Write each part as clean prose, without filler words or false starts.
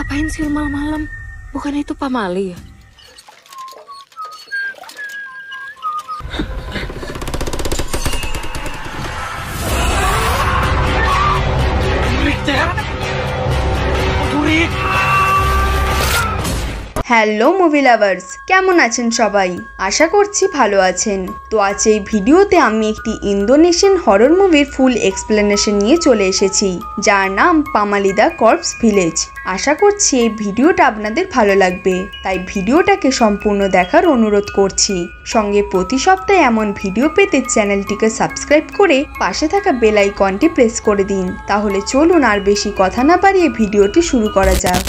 ngapain sih malam-malam? Bukannya itu Pak Mali ya? Hello movie lovers, কেমন আছেন সবাই? আশা করছি ভালো আছেন। তো আজ এই ভিডিওতে আমি একটি ইন্দোনেশিয়ান হরর মুভির ফুল এক্সপ্লেনেশন নিয়ে চলে এসেছি, যার নাম পামালি দ্য কর্পস ভিলেজ। আশা করছি এই ভিডিওটা আপনাদের ভালো লাগবে, তাই ভিডিওটাকে সম্পূর্ণ দেখার অনুরোধ করছি। সঙ্গে প্রতি সপ্তাহে এমন ভিডিও পেতে চ্যানেলটিকে সাবস্ক্রাইব করে পাশে থাকা বেল আইকনটি প্রেস করে দিন। তাহলে চলুন আর বেশি কথা না বাড়িয়ে ভিডিওটি শুরু করা যাক।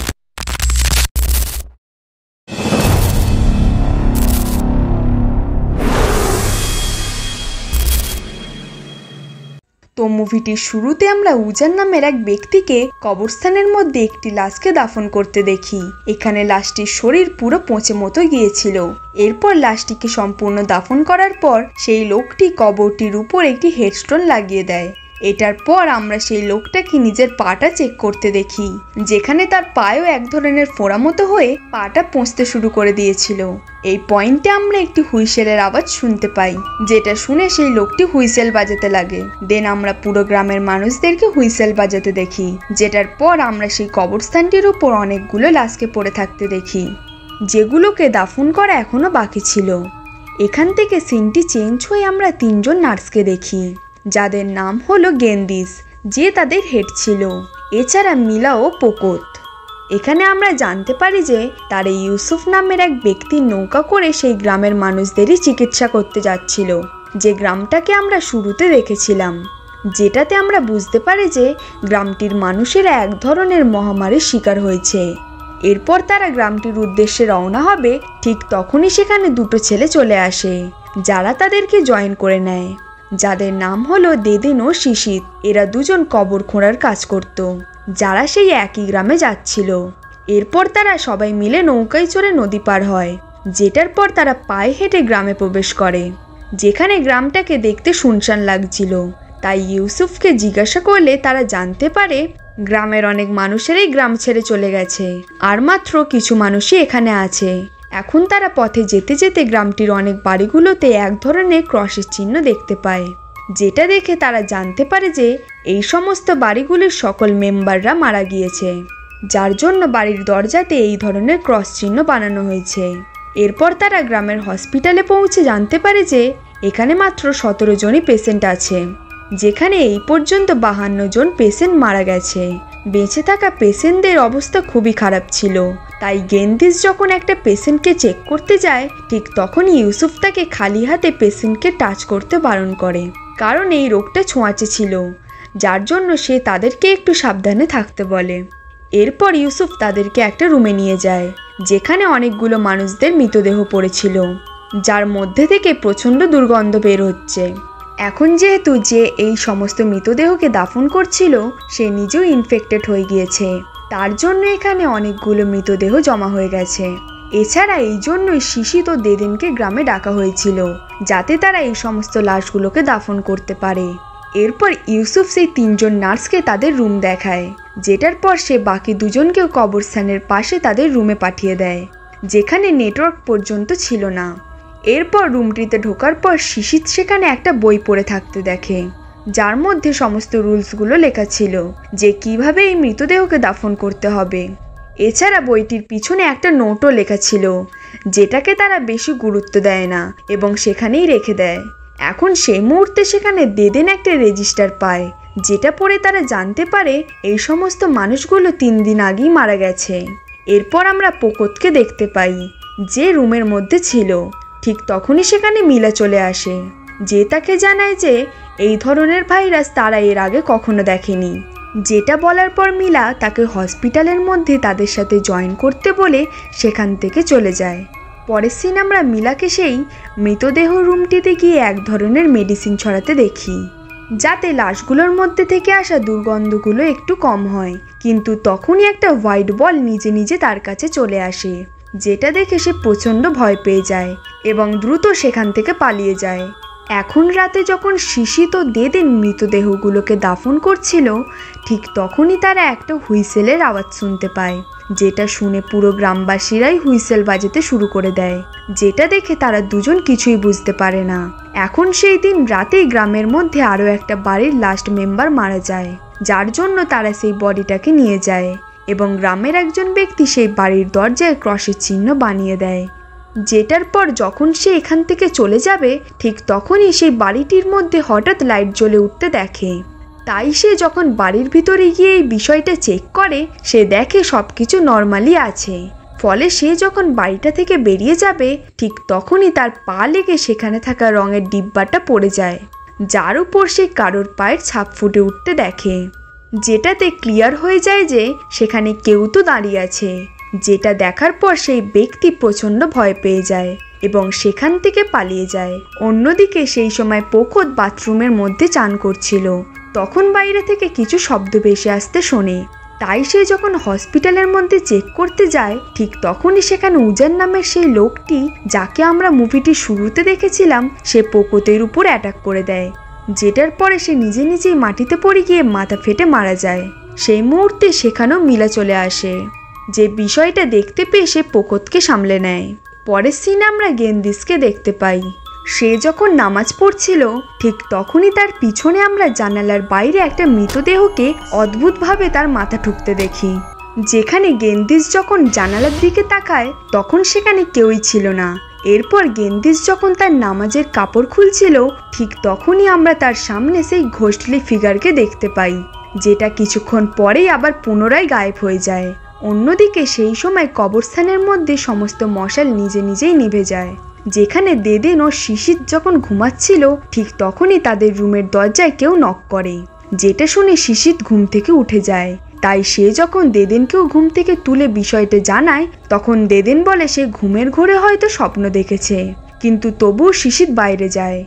তো মুভিটির শুরুতে আমরা উজান নামের এক ব্যক্তিকে কবরস্থানের মধ্যে একটি লাশকে দাফন করতে দেখি। এখানে লাশটির শরীর পুরো পচে মতো গিয়েছিল। এরপর লাশটিকে সম্পূর্ণ দাফন করার পর সেই লোকটি কবরটির উপর একটি হেডস্টোন লাগিয়ে দেয়। এটার পর আমরা সেই লোকটাকে নিজের পাটা চেক করতে দেখি, যেখানে তার পায়েও এক ধরনের ফোঁড়া মতো হয়ে পাটা পচতে শুরু করে দিয়েছিল। এই পয়েন্টে আমরা একটি হুইসেলের আওয়াজ শুনতে পাই, যেটা শুনে সেই লোকটি হুইসেল বাজাতে লাগে। দেন আমরা পুরো গ্রামের মানুষদেরকে হুইসেল বাজাতে দেখি, যেটার পর আমরা সেই কবরস্থানটির উপর অনেকগুলো লাশকে পড়ে থাকতে দেখি, যেগুলোকে দাফন করা এখনো বাকি ছিল। এখান থেকে সিনটি চেঞ্জ হয়ে আমরা তিনজন নার্সকে দেখি, যাদের নাম হলো গেন্দিস, যে তাদের হেড ছিল, এছাড়া মিলা ও পোকত। এখানে আমরা জানতে পারি যে তারা ইউসুফ নামের এক ব্যক্তি নৌকা করে সেই গ্রামের মানুষদেরই চিকিৎসা করতে যাচ্ছিল, যে গ্রামটাকে আমরা শুরুতে দেখেছিলাম, যেটাতে আমরা বুঝতে পারি যে গ্রামটির মানুষেরা এক ধরনের মহামারীর শিকার হয়েছে। এরপর তারা গ্রামটির উদ্দেশ্যে রওনা হবে, ঠিক তখনই সেখানে দুটো ছেলে চলে আসে, যারা তাদেরকে জয়েন করে নেয়, যাদের নাম হলো দেদেন ও শিশিত। এরা দুজন কবর খোঁড়ার কাজ করত, যারা সেই একই গ্রামে যাচ্ছিল। এরপর তারা সবাই মিলে নৌকায় চড়ে নদী পার হয়, যেটার পর তারা পায়ে হেঁটে গ্রামে প্রবেশ করে, যেখানে গ্রামটাকে দেখতে শুনশান লাগছিল। তাই ইউসুফকে জিজ্ঞাসা করলে তারা জানতে পারে গ্রামের অনেক মানুষেরাই গ্রাম ছেড়ে চলে গেছে, আর মাত্র কিছু মানুষই এখানে আছে। এখন তারা পথে যেতে যেতে গ্রামটির অনেক বাড়িগুলোতে এক ধরনের ক্রসের চিহ্ন দেখতে পায়, যেটা দেখে তারা জানতে পারে যে এই সমস্ত বাড়িগুলির সকল মেম্বাররা মারা গিয়েছে, যার জন্য বাড়ির দরজাতে এই ধরনের ক্রস চিহ্ন বানানো হয়েছে। এরপর তারা গ্রামের হসপিটালে পৌঁছে জানতে পারে যে এখানে মাত্র 17 জনই পেশেন্ট আছে, যেখানে এই পর্যন্ত 52 জন পেশেন্ট মারা গেছে। বেঁচে থাকা পেশেন্টদের অবস্থা খুবই খারাপ ছিল। তাই গেন্দিস যখন একটা পেশেন্টকে চেক করতে যায়, ঠিক তখনই ইউসুফ তাকে খালি হাতে পেশেন্টকে টাচ করতে বারণ করে, কারণ এই রোগটা ছোঁয়াচে ছিল, যার জন্য সে তাদেরকে একটু সাবধানে থাকতে বলে। এরপর ইউসুফ তাদেরকে একটা রুমে নিয়ে যায়, যেখানে অনেকগুলো মানুষদের মৃতদেহ পড়েছিল, যার মধ্যে থেকে প্রচণ্ড দুর্গন্ধ বের হচ্ছে। এখন যেহেতু যে এই সমস্ত মৃতদেহকে দাফন করছিল সে নিজেও ইনফেক্টেড হয়ে গিয়েছে, তার জন্য এখানে অনেকগুলো মৃতদেহ জমা হয়ে গেছে। এছাড়া এই জন্যই শিশিত ও দেদেনকে গ্রামে ডাকা হয়েছিল, যাতে তারা এই সমস্ত লাশগুলোকে দাফন করতে পারে। এরপর ইউসুফ সেই 3 জন নার্সকে তাদের রুম দেখায়, যেটার পর সে বাকি দুজনকেও কবরস্থানের পাশে তাদের রুমে পাঠিয়ে দেয়, যেখানে নেটওয়ার্ক পর্যন্ত ছিল না। এরপর রুমটিতে ঢোকার পর শিশিত সেখানে একটা বই পড়ে থাকতে দেখে, যার মধ্যে সমস্ত রুলসগুলো লেখা ছিল যে কিভাবে এই মৃতদেহকে দাফন করতে হবে। এছাড়া বইটির পিছনে একটা নোটও লেখা ছিল, যেটাকে তারা বেশি গুরুত্ব দেয় না এবং সেখানেই রেখে দেয়। এখন সেই মুহূর্তে সেখানে দেদেন একটা রেজিস্টার পায়, যেটা পড়ে তারা জানতে পারে এই সমস্ত মানুষগুলো 3 দিন আগেই মারা গেছে। এরপর আমরা পোকতকে দেখতে পাই, যে রুমের মধ্যে ছিল। ঠিক তখনই সেখানে মিলা চলে আসে, যে তাকে জানায় যে এই ধরনের ভাইরাস তারা এর আগে কখনো দেখেনি, যেটা বলার পর মিলা তাকে হসপিটালের মধ্যে তাদের সাথে জয়েন করতে বলে সেখান থেকে চলে যায়। পরের সিন আমরা মিলাকে সেই মৃতদেহ রুমটিতে গিয়ে এক ধরনের মেডিসিন ছড়াতে দেখি, যাতে লাশগুলোর মধ্যে থেকে আসা দুর্গন্ধগুলো একটু কম হয়। কিন্তু তখনই একটা হোয়াইট বল নিজে নিজে তার কাছে চলে আসে, যেটা দেখে সে প্রচণ্ড ভয় পেয়ে যায় এবং দ্রুত সেখান থেকে পালিয়ে যায়। এখন রাতে যখন শিশিত ও দেদেন মৃতদেহগুলোকে দাফন করছিল, ঠিক তখনই তারা একটা হুইসেলের আওয়াজ শুনতে পায়, যেটা শুনে পুরো গ্রামবাসীরাই হুইসেল বাজাতে শুরু করে দেয়, যেটা দেখে তারা দুজন কিছুই বুঝতে পারে না। এখন সেই দিন রাতেই গ্রামের মধ্যে আরও একটা বাড়ির লাস্ট মেম্বার মারা যায়, যার জন্য তারা সেই বডিটাকে নিয়ে যায় এবং গ্রামের একজন ব্যক্তি সেই বাড়ির দরজায় ক্রসের চিহ্ন বানিয়ে দেয়। যেটার পর যখন সে এখান থেকে চলে যাবে ঠিক তখনই সেই বাড়িটির মধ্যে হঠাৎ লাইট জ্বলে উঠতে দেখে। তাই সে যখন বাড়ির ভিতরে গিয়ে এই বিষয়টা চেক করে সে দেখে সব কিছু নর্মালি আছে। ফলে সে যখন বাড়িটা থেকে বেরিয়ে যাবে ঠিক তখনই তার পা লেগে সেখানে থাকা রঙের ডিব্বাটা পড়ে যায়, যার উপর সে কারোর পায়ের ছাপ ফুটে উঠতে দেখে, যেটাতে ক্লিয়ার হয়ে যায় যে সেখানে কেউ তো দাঁড়িয়ে আছে। যেটা দেখার পর সেই ব্যক্তি প্রচণ্ড ভয় পেয়ে যায় এবং সেখান থেকে পালিয়ে যায়। অন্যদিকে সেই সময় পোকত বাথরুমের মধ্যে চান করছিল, তখন বাইরে থেকে কিছু শব্দ ভেসে আসতে শোনে। তাই সে যখন হসপিটালের মধ্যে চেক করতে যায় ঠিক তখনই সেখানে উজান নামের সেই লোকটি, যাকে আমরা মুভিটির শুরুতে দেখেছিলাম, সে পোকতের উপর অ্যাটাক করে দেয়, যেটার পরে সে নিজে নিজেই মাটিতে পড়ে গিয়ে মাথা ফেটে মারা যায়। সেই মুহূর্তে সেখানেও মিলা চলে আসে, যে বিষয়টা দেখতে পেয়ে সে পোকতকে সামলে নেয়। পরের সিনে আমরা গেন্দিসকে দেখতে পাই। সে যখন নামাজ পড়ছিল ঠিক তখনই তার পিছনে আমরা জানালার বাইরে একটা মৃতদেহকে অদ্ভুতভাবে তার মাথা ঠুকতে দেখি। যেখানে গেন্দিস যখন জানালার দিকে তাকায় তখন সেখানে কেউই ছিল না। এরপর গেন্দিস যখন তার নামাজের কাপড় খুলছিল ঠিক তখনই আমরা তার সামনে সেই ঘোস্টলি ফিগারকে দেখতে পাই, যেটা কিছুক্ষণ পরেই আবার পুনরায় গায়েব হয়ে যায়। অন্যদিকে সেই সময় কবরস্থানের মধ্যে সমস্ত মশাল নিজে নিজেই নিভে যায়। যেখানে দেদেন ও শিশির যখন ঘুমাচ্ছিল ঠিক তখনই তাদের রুমের দরজায় কেউ নক করে, যেটা শুনে শিশির ঘুম থেকে উঠে যায়। তাই সে যখন দেদেনকেও ঘুম থেকে তুলে বিষয়টা জানায় তখন দেদেন বলে সে ঘুমের ঘোরে হয়তো স্বপ্ন দেখেছে, কিন্তু তবুও শিশির বাইরে যায়।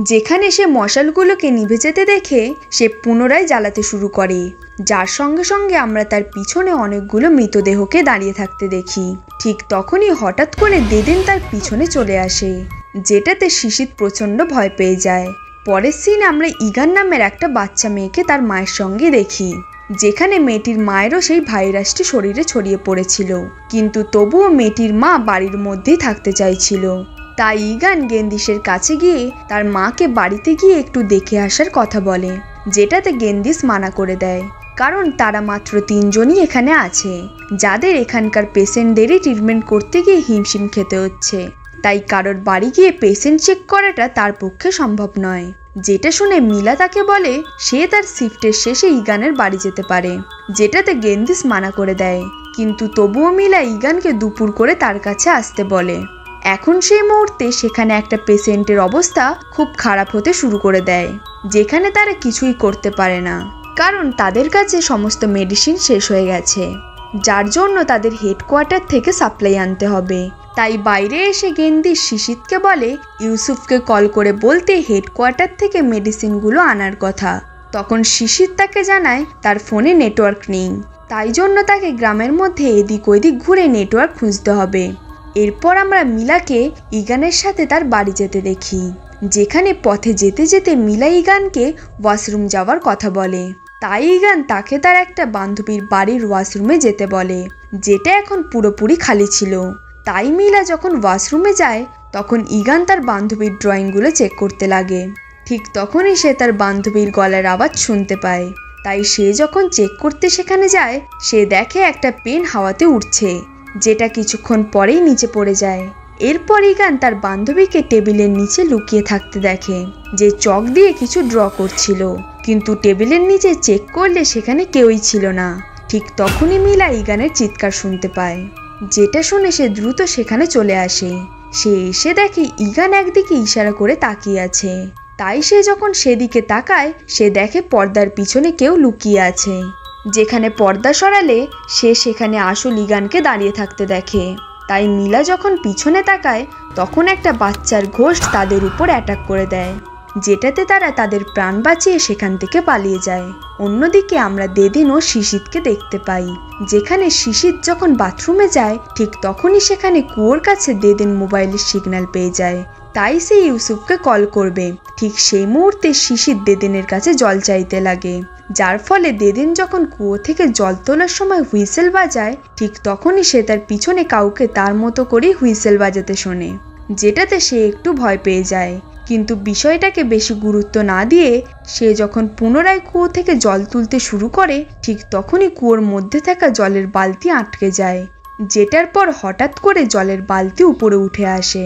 যেখানে সে মশালগুলোকে নিভে যেতে দেখে সে পুনরায় জ্বালাতে শুরু করে, যার সঙ্গে সঙ্গে আমরা তার পিছনে অনেকগুলো মৃতদেহকে দাঁড়িয়ে থাকতে দেখি। ঠিক তখনই হঠাৎ করে দেদেন তার পিছনে চলে আসে, যেটাতে শিশির প্রচণ্ড ভয় পেয়ে যায়। পরের সিন আমরা ইগান নামের একটা বাচ্চা মেয়েকে তার মায়ের সঙ্গে দেখি, যেখানে মেয়েটির মায়েরও সেই ভাইরাসটি শরীরে ছড়িয়ে পড়েছিল, কিন্তু তবুও মেয়েটির মা বাড়ির মধ্যেই থাকতে চাইছিল। তাই ইগান গেন্দিসের কাছে গিয়ে তার মাকে বাড়িতে গিয়ে একটু দেখে আসার কথা বলে, যেটাতে গেন্দিস মানা করে দেয়, কারণ তারা মাত্র 3 জনই এখানে আছে, যাদের এখানকার পেশেন্টদেরই ট্রিটমেন্ট করতে গিয়ে হিমশিম খেতে হচ্ছে। তাই কারোর বাড়ি গিয়ে পেশেন্ট চেক করাটা তার পক্ষে সম্ভব নয়। যেটা শুনে মিলা তাকে বলে সে তার শিফটের শেষে ইগানের বাড়ি যেতে পারে, যেটাতে গেন্দিস মানা করে দেয়, কিন্তু তবুও মিলা ইগানকে দুপুর করে তার কাছে আসতে বলে। এখন সেই মুহূর্তে সেখানে একটা পেশেন্টের অবস্থা খুব খারাপ হতে শুরু করে দেয়, যেখানে তারা কিছুই করতে পারে না, কারণ তাদের কাছে সমস্ত মেডিসিন শেষ হয়ে গেছে, যার জন্য তাদের হেডকোয়ার্টার থেকে সাপ্লাই আনতে হবে। তাই বাইরে এসে গেন্দিস শিশিরকে বলে ইউসুফকে কল করে বলতে হেডকোয়ার্টার থেকে মেডিসিনগুলো আনার কথা। তখন শিশির তাকে জানায় তার ফোনে নেটওয়ার্ক নেই, তাই জন্য তাকে গ্রামের মধ্যে এদিক ওদিক ঘুরে নেটওয়ার্ক খুঁজতে হবে। এরপর আমরা মিলাকে ইগানের সাথে তার বাড়ি যেতে দেখি, যেখানে পথে যেতে যেতে মিলা ইগানকে ওয়াশরুম যাওয়ার কথা বলে। তাই ইগান তাকে তার একটা বান্ধবীর বাড়ির ওয়াশরুমে যেতে বলে, যেটা এখন পুরোপুরি খালি ছিল। তাই মিলা যখন ওয়াশরুমে যায় তখন ইগান তার বান্ধবীর ড্রয়িংগুলো চেক করতে লাগে। ঠিক তখনই সে তার বান্ধবীর গলার আওয়াজ শুনতে পায়। তাই সে যখন চেক করতে সেখানে যায় সে দেখে একটা পেন হাওয়াতে উঠছে, যেটা কিছুক্ষণ পরেই নিচে পড়ে যায়। এরপর ইগান তার বান্ধবীকে টেবিলের নিচে লুকিয়ে থাকতে দেখে, যে চক দিয়ে কিছু ড্র করছিল, কিন্তু টেবিলের নিচে চেক করলে সেখানে কেউই ছিল না। ঠিক তখনই মিলা ইগানের চিৎকার শুনতে পায়, যেটা শুনে সে দ্রুত সেখানে চলে আসে। সে এসে দেখে ইগান একদিকে ইশারা করে তাকিয়ে আছে। তাই সে যখন সেদিকে তাকায় সে দেখে পর্দার পিছনে কেউ লুকিয়ে আছে, যেখানে পর্দা সরালে সে সেখানে আসল ইগানকে দাঁড়িয়ে থাকতে দেখে। তাই মিলা যখন পিছনে তাকায় তখন একটা বাচ্চার ঘোস্ট তাদের উপর অ্যাটাক করে দেয়, যেটাতে তারা তাদের প্রাণ বাঁচিয়ে সেখান থেকে পালিয়ে যায়। অন্যদিকে আমরা দেদেন ও শিশিরকে দেখতে পাই, যেখানে শিশির যখন বাথরুমে যায় ঠিক তখনই সেখানে কুয়োর কাছে দেদেন মোবাইলের সিগন্যাল পেয়ে যায়, তাই সে ইউসুফকে কল করবে। ঠিক সেই মুহূর্তে শিশির দেদেনের কাছে জল চাইতে লাগে, যার ফলে দেদেন যখন কুয়ো থেকে জল তোলার সময় হুইসেল বাজায়, ঠিক তখনই সে তার পিছনে কাউকে তার মতো করেই হুইসেল বাজাতে শোনে, যেটাতে সে একটু ভয় পেয়ে যায়। কিন্তু বিষয়টাকে বেশি গুরুত্ব না দিয়ে সে যখন পুনরায় কুয়ো থেকে জল তুলতে শুরু করে, ঠিক তখনই কুয়োর মধ্যে থাকা জলের বালতি আটকে যায়, যেটার পর হঠাৎ করে জলের বালতি উপরে উঠে আসে,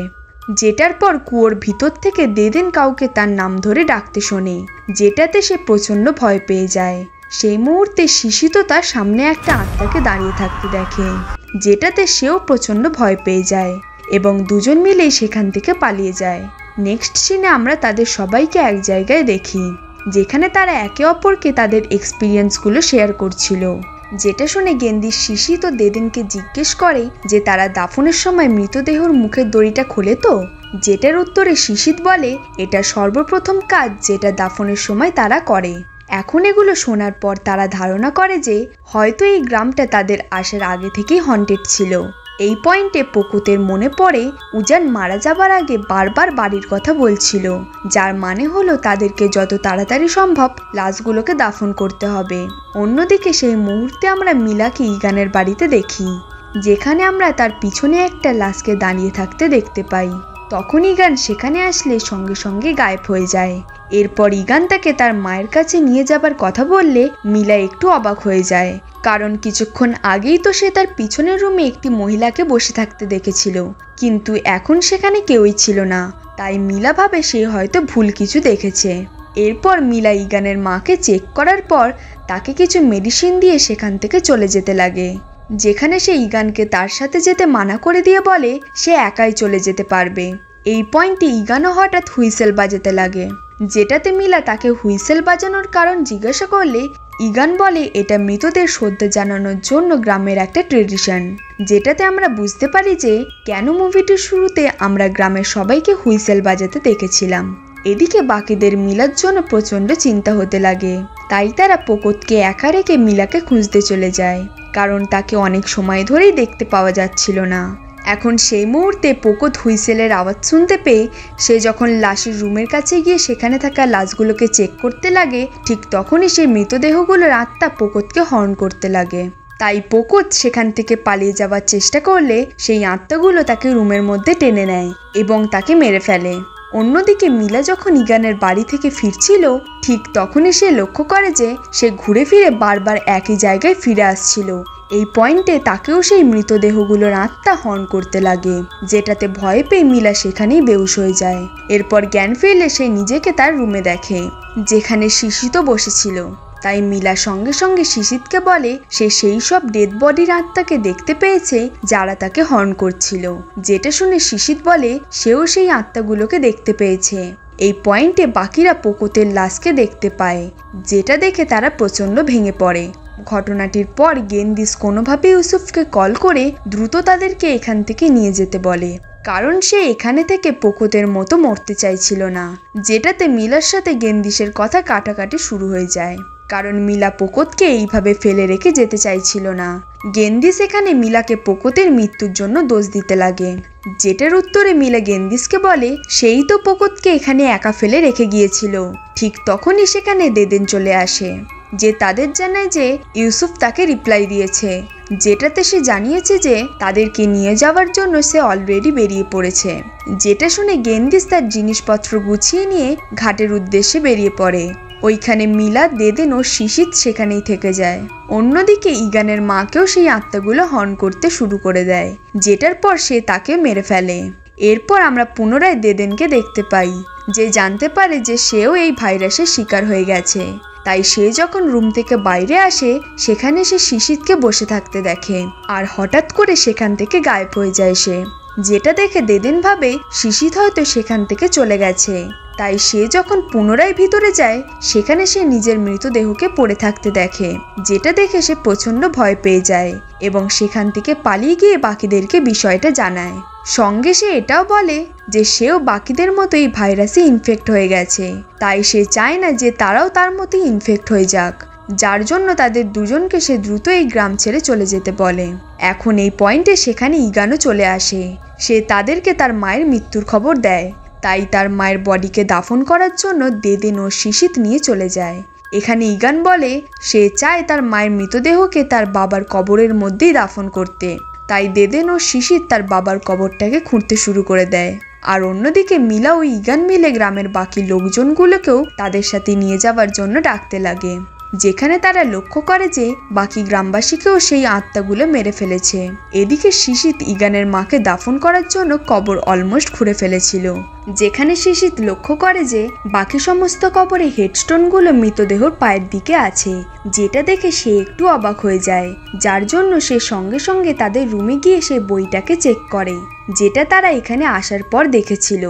যেটার পর কুয়োর ভিতর থেকে দেদেন কাউকে তার নাম ধরে ডাকতে শোনে, যেটাতে সে প্রচণ্ড ভয় পেয়ে যায়। সেই মুহূর্তে শিশি তো তার সামনে একটা আত্মাকে দাঁড়িয়ে থাকতে দেখে, যেটাতে সেও প্রচণ্ড ভয় পেয়ে যায় এবং দুজন মিলেই সেখান থেকে পালিয়ে যায়। নেক্সট সিনে আমরা তাদের সবাইকে এক জায়গায় দেখি, যেখানে তারা একে অপরকে তাদের এক্সপিরিয়েন্সগুলো শেয়ার করছিল, যেটা শুনে গেন্দির শিশি তো দেদেনকে জিজ্ঞেস করে যে তারা দাফনের সময় মৃতদেহর মুখের দড়িটা খোলে তো, যেটার উত্তরে শিশিত বলে এটা সর্বপ্রথম কাজ যেটা দাফনের সময় তারা করে। এখন এগুলো শোনার পর তারা ধারণা করে যে হয়তো এই গ্রামটা তাদের আসার আগে থেকেই হন্টেড ছিল। এই পয়েন্টে পকুতের মনে পড়ে উজান মারা যাবার আগে বারবার বাড়ির কথা বলছিল, যার মানে হলো তাদেরকে যত তাড়াতাড়ি সম্ভব লাশগুলোকে দাফন করতে হবে। অন্যদিকে সেই মুহূর্তে আমরা মিলাকে ইগানের বাড়িতে দেখি, যেখানে আমরা তার পিছনে একটা লাশকে দাঁড়িয়ে থাকতে দেখতে পাই। তখন ইগান সেখানে আসলে সঙ্গে সঙ্গে গায়েব হয়ে যায়। এরপর ইগান তাকে তার মায়ের কাছে নিয়ে যাবার কথা বললে মিলা একটু অবাক হয়ে যায়, কারণ কিছুক্ষণ আগেই তো সে তার পিছনের রুমে একটি মহিলাকে বসে থাকতে দেখেছিল, কিন্তু এখন সেখানে কেউই ছিল না। তাই মিলা ভাবে সে হয়তো ভুল কিছু দেখেছে। এরপর মিলা ইগানের মাকে চেক করার পর তাকে কিছু মেডিসিন দিয়ে সেখান থেকে চলে যেতে লাগে, যেখানে সে ইগানকে তার সাথে যেতে মানা করে দিয়ে বলে সে একাই চলে যেতে পারবে। এই পয়েন্টে ইগানও হঠাৎ হুইসেল বাজাতে লাগে, যেটাতে মিলা তাকে হুইসেল বাজানোর কারণ জিজ্ঞাসা করলে ইগান বলে এটা মৃতদের শ্রদ্ধা জানানোর জন্য গ্রামের একটা ট্রেডিশন, যেটাতে আমরা বুঝতে পারি যে কেন মুভিটির শুরুতে আমরা গ্রামের সবাইকে হুইসেল বাজাতে দেখেছিলাম। এদিকে বাকিদের মিলার জন্য প্রচণ্ড চিন্তা হতে লাগে, তাই তারা পকুতকে একা রেখে মিলাকে খুঁজতে চলে যায়, কারণ তাকে অনেক সময় ধরেই দেখতে পাওয়া যাচ্ছিল না। এখন সেই মুহূর্তে পকুত হুইসেলের আওয়াজ শুনতে পেয়ে সে যখন লাশের রুমের কাছে গিয়ে সেখানে থাকা লাশগুলোকে চেক করতে লাগে, ঠিক তখনই সেই মৃতদেহগুলোর আত্মা পকুতকে হর্ন করতে লাগে। তাই পকুত সেখান থেকে পালিয়ে যাওয়ার চেষ্টা করলে সেই আত্মাগুলো তাকে রুমের মধ্যে টেনে নেয় এবং তাকে মেরে ফেলে। অন্যদিকে মিলা যখন ইগানের বাড়ি থেকে ফিরছিল, ঠিক তখনই সে লক্ষ্য করে যে সে ঘুরে ফিরে বারবার একই জায়গায় ফিরে আসছিল। এই পয়েন্টে তাকেও সেই মৃতদেহগুলোর আত্মা হর্ন করতে লাগে, যেটাতে ভয় পেয়ে মিলা সেখানেই বেহুশ হয়ে যায়। এরপর জ্ঞান ফিরলে সে নিজেকে তার রুমে দেখে, যেখানে শিশিত বসেছিল। তাই মিলা সঙ্গে সঙ্গে শিশিতকে বলে সে সেই সব ডেড বডির আত্মাকে দেখতে পেয়েছে যারা তাকে হর্ন করছিল, যেটা শুনে শিশিত বলে সেও সেই আত্মাগুলোকে দেখতে পেয়েছে। এই পয়েন্টে বাকিরা পকুতের লাশকে দেখতে পায়, যেটা দেখে তারা প্রচণ্ড ভেঙে পড়ে। ঘটনাটির পর গেন্দিস কোনোভাবে ইউসুফকে কল করে দ্রুত তাদেরকে এখান থেকে নিয়ে যেতে বলে, কারণ সে এখানে থেকে পকুতের মতো মরতে চাইছিল না, যেটাতে মিলার সাথে গেন্দিসের কথা কাটাকাটি শুরু হয়ে যায়, কারণ মিলা পকুতকে এইভাবে ফেলে রেখে যেতে চাইছিল না। গেন্দিস এখানে মিলাকে পকুতের মৃত্যুর জন্য দোষ দিতে লাগে, যেটার উত্তরে মিলা গেন্দিসকে বলে সেই তো পকুতকে এখানে একা ফেলে রেখে গিয়েছিল। ঠিক তখনই সেখানে দেদেন চলে আসে, যে তাদের জানায় যে ইউসুফ তাকে রিপ্লাই দিয়েছে, যেটাতে সে জানিয়েছে যে তাদেরকে নিয়ে যাওয়ার জন্য সে অলরেডি বেরিয়ে পড়েছে। যেটা শুনে গেন্দিস তার জিনিসপত্র গুছিয়ে নিয়ে ঘাটের উদ্দেশ্যে বেরিয়ে পড়ে। ওইখানে মিলা, দেদেন ও শিশিত সেখানেই থেকে যায়। অন্যদিকে ইগানের মাকেও সেই আত্মাগুলো হর্ন করতে শুরু করে দেয়, যেটার পর সে তাকে মেরে ফেলে। এরপর আমরা পুনরায় দেদেনকে দেখতে পাই, যে জানতে পারে যে সেও এই ভাইরাসের শিকার হয়ে গেছে। তাই সে যখন রুম থেকে বাইরে আসে, সেখানে সে শিশিতকে বসে থাকতে দেখে, আর হঠাৎ করে সেখান থেকে গায়েব হয়ে যায় সে, যেটা দেখে দেদেন ভাবে শিশিত হয়তো সেখান থেকে চলে গেছে। তাই সে যখন পুনরায় ভিতরে যায়, সেখানে সে নিজের মৃতদেহকে পড়ে থাকতে দেখে, যেটা দেখে সে প্রচণ্ড ভয় পেয়ে যায় এবং সেখান থেকে পালিয়ে গিয়ে বাকিদেরকে বিষয়টা জানায়। সঙ্গে সে এটাও বলে যে সেও বাকিদের মতোই ভাইরাসে ইনফেক্ট হয়ে গেছে, তাই সে চায় না যে তারাও তার মতোই ইনফেক্ট হয়ে যাক, যার জন্য তাদের দুজনকে সে দ্রুত এই গ্রাম ছেড়ে চলে যেতে বলে। এখন এই পয়েন্টে সেখানে ইগানও চলে আসে, সে তাদেরকে তার মায়ের মৃত্যুর খবর দেয়। তাই তার মায়ের বডিকে দাফন করার জন্য দেদেন ও শিশিত নিয়ে চলে যায়। এখানে ইগান বলে সে চায় তার মায়ের মৃতদেহকে তার বাবার কবরের মধ্যেই দাফন করতে। তাই দেদেন ও শিশিত তার বাবার কবরটাকে খুঁড়তে শুরু করে দেয়। আর অন্যদিকে মিলা ও ইগান মিলে গ্রামের বাকি লোকজনগুলোকেও তাদের সাথে নিয়ে যাওয়ার জন্য ডাকতে লাগে, যেখানে তারা লক্ষ্য করে যে বাকি গ্রামবাসীকেও সেই আত্মাগুলো মেরে ফেলেছে। এদিকে শিশিত ইগানের মাকে দাফন করার জন্য কবর অলমোস্ট খুঁড়ে ফেলেছিল, যেখানে শিশিত লক্ষ্য করে যে বাকি সমস্ত কবরে হেডস্টোনগুলো মৃতদেহর পায়ের দিকে আছে, যেটা দেখে সে একটু অবাক হয়ে যায়, যার জন্য সে সঙ্গে সঙ্গে তাদের রুমে গিয়ে সে বইটাকে চেক করে, যেটা তারা এখানে আসার পর দেখেছিল।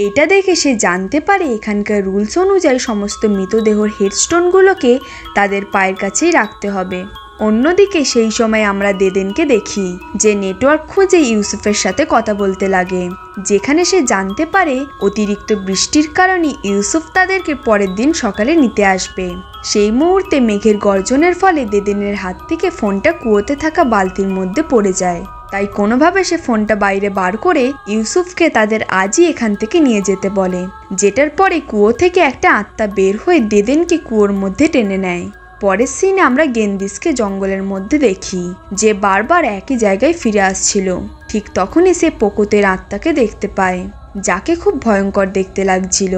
এটা দেখে সে জানতে পারে এখানকার রুলস অনুযায়ী সমস্ত মৃতদেহর হেডস্টোনগুলোকে তাদের পায়ের কাছেই রাখতে হবে। অন্যদিকে সেই সময় আমরা দেদেনকে দেখি যে নেটওয়ার্ক খুঁজে ইউসুফের সাথে কথা বলতে লাগে, যেখানে সে জানতে পারে অতিরিক্ত বৃষ্টির কারণে ইউসুফ তাদেরকে পরের দিন সকালে নিতে আসবে। সেই মুহূর্তে মেঘের গর্জনের ফলে দেদেনের হাত থেকে ফোনটা কুয়োতে থাকা বালতির মধ্যে পড়ে যায়। তাই কোনোভাবে সে ফোনটা বাইরে বার করে ইউসুফকে তাদের আজই এখান থেকে নিয়ে যেতে বলে, যেটার পরে কুয়ো থেকে একটা আত্মা বের হয়ে দেদেনকে কুয়োর মধ্যে টেনে নেয়। পরের সিনে আমরা গেন্দিসকে জঙ্গলের মধ্যে দেখি, যে বারবার একই জায়গায় ফিরে আসছিল। ঠিক তখনই সে পোকোতের আত্মাকে দেখতে পায়, যাকে খুব ভয়ঙ্কর দেখতে লাগছিল,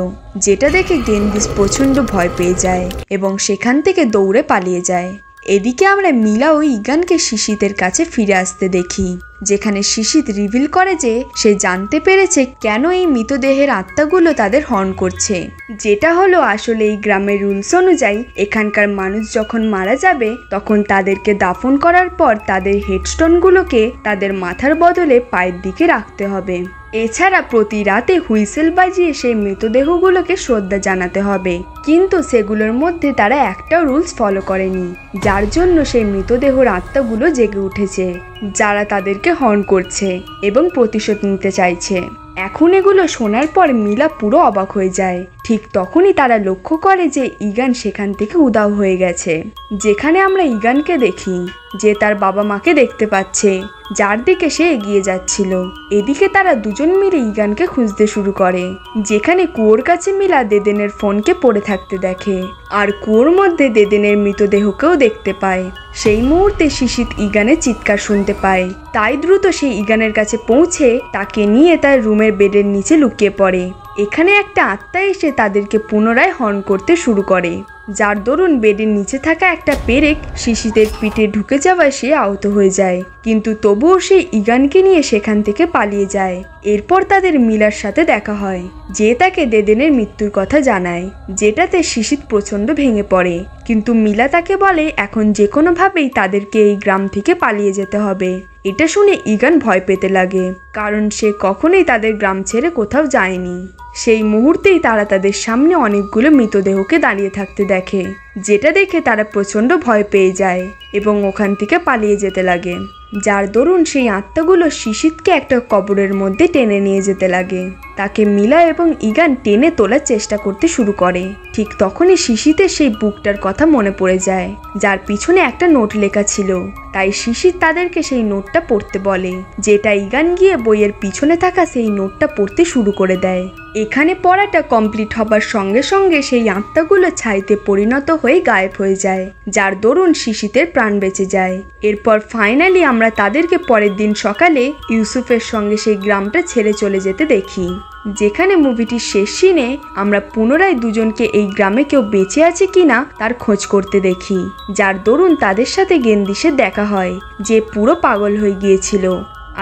যেটা দেখে গেন্দিস প্রচণ্ড ভয় পেয়ে যায় এবং সেখান থেকে দৌড়ে পালিয়ে যায়। এদিকে আমরা মিলা ও ইগানকে শিশিতের কাছে ফিরে আসতে দেখি, যেখানে শিশিত রিভিল করে যে সে জানতে পেরেছে কেন এই মৃতদেহের আত্মাগুলো তাদের হর্ন করছে, যেটা হলো আসলে এই গ্রামের রুলস অনুযায়ী এখানকার মানুষ যখন মারা যাবে তখন তাদেরকে দাফন করার পর তাদের হেডস্টোনগুলোকে তাদের মাথার বদলে পায়ের দিকে রাখতে হবে। এছাড়া প্রতি রাতে হুইসেল বাজিয়ে সেই মৃতদেহগুলোকে শ্রদ্ধা জানাতে হবে, কিন্তু সেগুলোর মধ্যে তারা একটাও রুলস ফলো করেনি, যার জন্য সেই মৃতদেহর আত্মাগুলো জেগে উঠেছে, যারা তাদেরকে হর্ন করছে এবং প্রতিশোধ নিতে চাইছে। এখন এগুলো শোনার পর মিলা পুরো অবাক হয়ে যায়। ঠিক তখনই তারা লক্ষ্য করে যে ইগান সেখান থেকে উধাও হয়ে গেছে, যেখানে আমরা ইগানকে দেখি যে তার বাবা মাকে দেখতে পাচ্ছে, যার দিকে সে এগিয়ে যাচ্ছিল। এদিকে তারা দুজন মিলে ইগানকে খুঁজতে শুরু করে, যেখানে কুয়োর কাছে মিলা দেদেনের ফোনকে পড়ে থাকতে দেখে, আর কুয়োর মধ্যে দেদেনের মৃতদেহকেও দেখতে পায়। সেই মুহূর্তে শিশিত ইগানের চিৎকার শুনতে পায়, তাই দ্রুত সে ইগানের কাছে পৌঁছে তাকে নিয়ে তার রুমের বেডের নিচে লুকিয়ে পড়ে। এখানে একটা আত্মা এসে তাদেরকে পুনরায় হর্ন করতে শুরু করে, যার দরুন বেডের নিচে থাকা একটা পেরেক শিশিতের পিঠে ঢুকে যাওয়ায় সে আহত হয়ে যায়, কিন্তু তবুও সে ইগানকে নিয়ে সেখান থেকে পালিয়ে যায়। এরপর তাদের মিলার সাথে দেখা হয়, যে তাকে দেদেনের মৃত্যুর কথা জানায়, যেটাতে শিশিত প্রচণ্ড ভেঙে পড়ে, কিন্তু মিলা তাকে বলে এখন যে কোনোভাবেই তাদেরকে এই গ্রাম থেকে পালিয়ে যেতে হবে। এটা শুনে ইগান ভয় পেতে লাগে, কারণ সে কখনোই তাদের গ্রাম ছেড়ে কোথাও যায়নি। সেই মুহূর্তেই তারা তাদের সামনে অনেকগুলো মৃতদেহকে দাঁড়িয়ে থাকতে দেখে, যেটা দেখে তারা প্রচণ্ড ভয় পেয়ে যায় এবং ওখান থেকে পালিয়ে যেতে লাগে, যার দরুন সেই আত্মাগুলো শিশিতকে একটা কবরের মধ্যে টেনে নিয়ে যেতে লাগে। তাকে মিলা এবং ইগান টেনে তোলার চেষ্টা করতে শুরু করে। ঠিক তখনই শিশিতের সেই বুকটার কথা মনে পড়ে যায়, যার পিছনে একটা নোট লেখা ছিল। তাই শিশিত তাদেরকে সেই নোটটা পড়তে বলে, যেটা ইগান গিয়ে বইয়ের পিছনে থাকা সেই নোটটা পড়তে শুরু করে দেয়। এখানে পড়াটা কমপ্লিট হবার সঙ্গে সঙ্গে সেই আত্মাগুলো ছাইতে পরিণত হয়ে গায়েব হয়ে যায়, যার দরুন শিশিতের প্রাণ বেঁচে যায়। এরপর ফাইনালি আমরা তাদেরকে পরের দিন সকালে ইউসুফের সঙ্গে সেই গ্রামটা ছেড়ে চলে যেতে দেখি, যেখানে মুভিটির শেষ সিনে আমরা পুনরায় দুজনকে এই গ্রামে কেউ বেঁচে আছে কিনা তার খোঁজ করতে দেখি, যার দরুন তাদের সাথে গেন্দিসের দেখা হয়, যে পুরো পাগল হয়ে গিয়েছিল।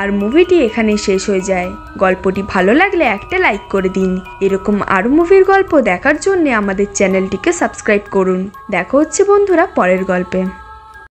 আর মুভিটি এখানে শেষ হয়ে যায়। গল্পটি ভালো লাগলে একটা লাইক করে দিন। এরকম আরও মুভির গল্প দেখার জন্য আমাদের চ্যানেলটিকে সাবস্ক্রাইব করুন। দেখা হচ্ছে বন্ধুরা পরের গল্পে।